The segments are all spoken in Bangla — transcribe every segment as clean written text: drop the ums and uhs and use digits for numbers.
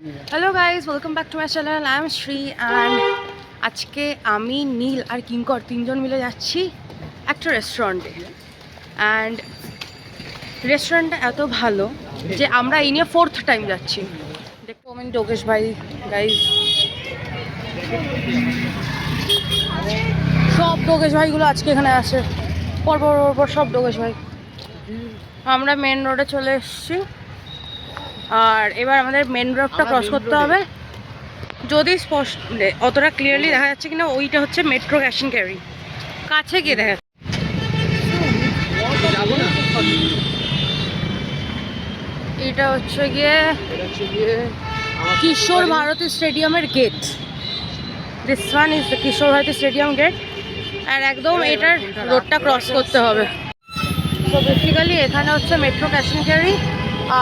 Hello guys, welcome back to my channel. I am Shri and আজকে আমি নীল আর কিঙ্কর তিনজন মিলে যাচ্ছি একটা রেস্টুরেন্টে। অ্যান্ড রেস্টুরেন্টটা এত ভালো যে আমরা এই নিয়ে 4th টাইম যাচ্ছি। দেখো আমি যোগেশ ভাই, গাইজ সব যোগেশ ভাইগুলো আজকে এখানে আসে, পর সব যোগেশ ভাই। আমরা মেন রোডে চলে এসেছি আর এবার আমাদের মেন রোডটা ক্রস করতে হবে। যদি স্পষ্ট অতটা ক্লিয়ারলি দেখা যাচ্ছে কিনা, ওইটা হচ্ছে মেট্রো ক্যাশ অ্যান্ড ক্যারি, কাছে গিয়ে দেখা যাচ্ছে। এটা হচ্ছে গিয়ে কিশোর ভারতী স্টেডিয়ামের gate. This one is the Kishore Bharati stadium gate. আর একদম এটার রোডটা ক্রস করতে হবে। তো বেসিক্যালি এখানে হচ্ছে মেট্রো ক্যাশ অ্যান্ড ক্যারি।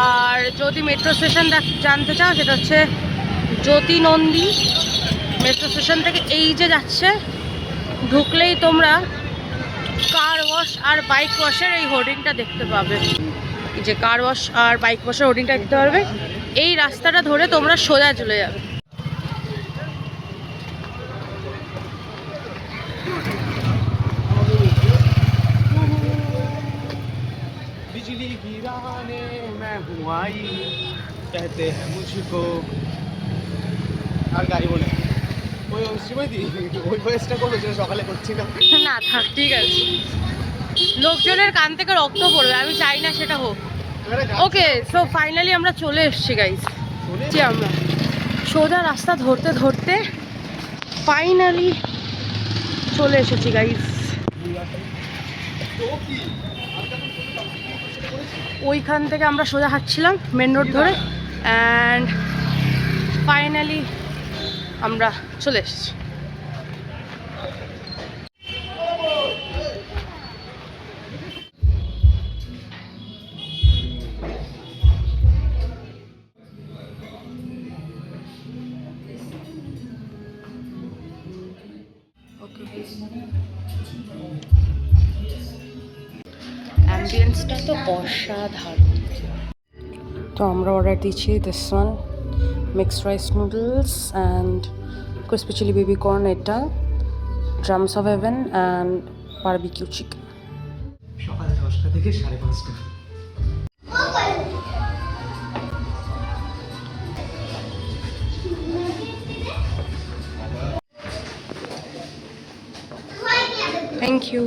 আর যদি মেট্রো স্টেশন জানতে চাও, সেটা হচ্ছে জ্যোতি নন্দী মেট্রো স্টেশন থেকে এই যে যাচ্ছে, ঢুকলেই তোমরা কার ওয়াশ আর বাইক ওয়াশের এই হোর্ডিংটা দেখতে পাবে। যে কার ওয়াশ আর বাইক ওয়াশের হোর্ডিংটা দেখতে পারবে। এই রাস্তাটা ধরে তোমরা সোজা চলে যাবে। बिजली गिराने मैं हूँ आई कहते हैं मुझको। আর গাড়ি বলে ওই শ্রীমতী ওই ভয়েসটা করবো যেটা সকালে করছি না। না থাক, ঠিক আছে। লোকজনের কান থেকে রক্ত পড়বে, আমি চাই না সেটা হোক। ওকে, সো ফাইনালি আমরা চলে এসেছি গাইজ। যে আমরা সোজা রাস্তা ধরতে ধরতে ফাইনালি চলে এসেছি গাইজ। ওইখান থেকে আমরা সোজা হাঁটছিলাম মেন রোড ধরে, অ্যান্ড ফাইনালি আমরা চলে এসেছি। অ্যাম্বিয়েন্সটা তো অসাধারণ। তো আমরা অর্ডার দিচ্ছি this one, mixed rice noodles and crispy chilli baby corn, এটা drums of heaven and barbecue chicken. সকাল 10টা থেকে 5:30। Thank you.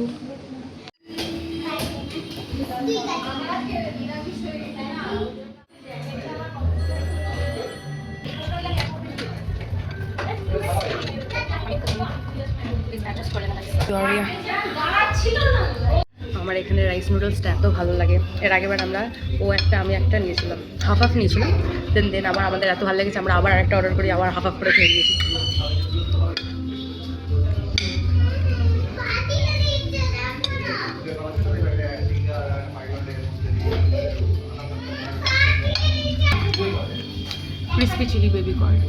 আমার এখানে রাইস নুডলসটা এত ভালো লাগে। এর আগেবার আমি একটা নিয়েছিলাম, হাফ নিয়েছিলাম। দেন আবার আমাদের এত ভালো লেগেছে, আমরা আবার আরেকটা অর্ডার করি, আবার হাফ করে খেয়ে নিয়েছি। Crispy chilli baby corn,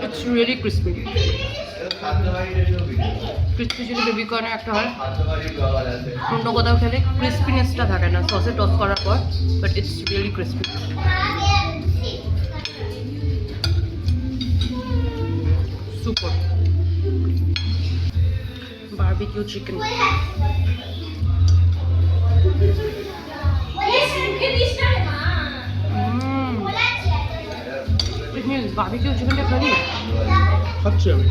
it's really crispy. Crispy chilli baby corn একটা হয়, অন্য কোথাও খেলে ক্রিসপিনেসটা থাকে না সসে টস করার পর, but it's really crispy. Super. Barbecue chicken, barbecue চিকেনটা খালি খাচ্ছি আমি।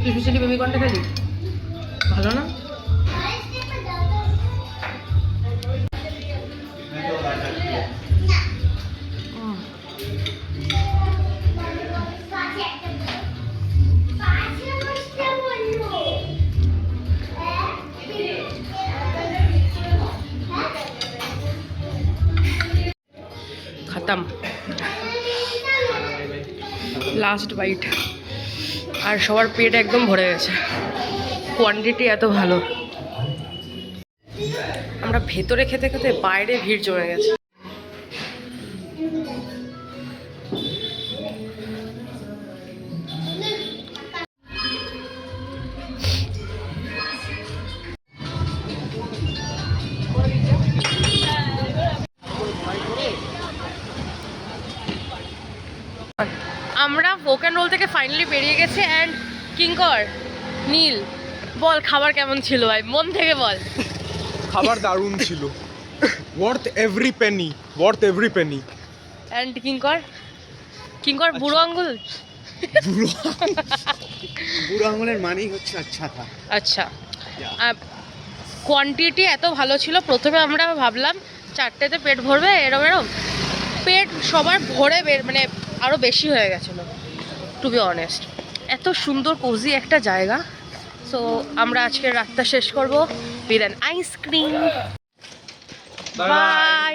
ক্রিসপি চিলি বেবি কর্নটা খালি ভালো না? খতম, লাস্ট বাইট। আর সবার পেট একদম ভরে গেছে, কোয়ান্টিটি এত ভালো। আমরা ভেতরে খেতে খেতে বাইরে ভিড় জমে গেছে। আমরা ওক অ্যান্ড রোল থেকে ফাইনালি বেরিয়ে গেছি। অ্যান্ড কিঙ্কর, নীল, বল খাবার কেমন ছিল ভাই, মন থেকে বল। খাবার দারুণ ছিল, worth every penny, worth every penny. And Kinkar, Kinkar বুড়ো আঙ্গুল। বুড়ো আঙুলের মানেই হচ্ছে আচ্ছা থা। আচ্ছা, কোয়ান্টিটি এত ভালো ছিল, প্রথমে আমরা ভাবলাম 4টেতে পেট ভরবে, এরম পেট সবার ভরে মানে আরও বেশি হয়ে গেছিলো টু বি অনেস্ট। এত সুন্দর কোজি একটা জায়গা। সো আমরা আজকের রাতটা শেষ করবো উইথ অ্যান আইসক্রিম। বাই।